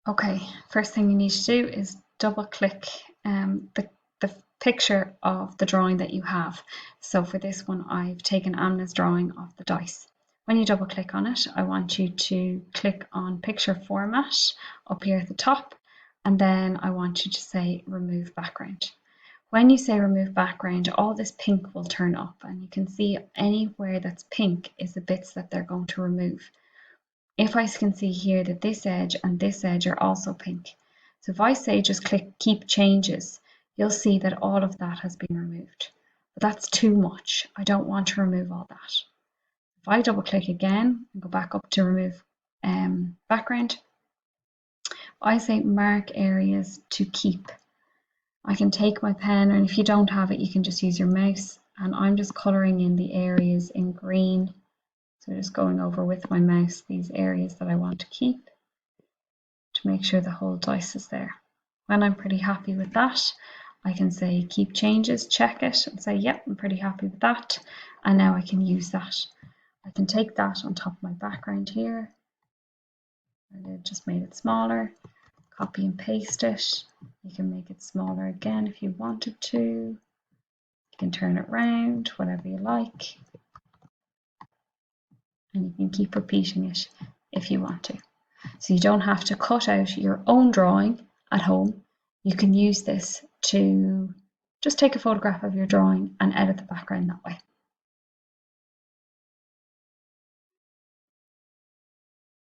Okay, first thing you need to do is double click the picture of the drawing that you have. So for this one, I've taken Amna's drawing of the dice. When you double click on it, I want you to click on picture format up here at the top, and then I want you to say remove background. When you say remove background, all this pink will turn up, and you can see anywhere that's pink is the bits that they're going to remove. If I can see here that this edge and this edge are also pink. So if I say just click keep changes, you'll see that all of that has been removed. But that's too much. I don't want to remove all that. If I double click again and go back up to remove background, I say mark areas to keep. I can take my pen, and if you don't have it, you can just use your mouse. And I'm just colouring in the areas in green. So just going over with my mouse these areas that I want to keep to make sure the whole dice is there. When I'm pretty happy with that, I can say keep changes, check it, and say, yep, I'm pretty happy with that. And now I can use that. I can take that on top of my background here. And I just made it smaller. Copy and paste it. You can make it smaller again if you wanted to. You can turn it round, whatever you like. And you can keep repeating it if you want to. So you don't have to cut out your own drawing at home. You can use this to just take a photograph of your drawing and edit the background that way.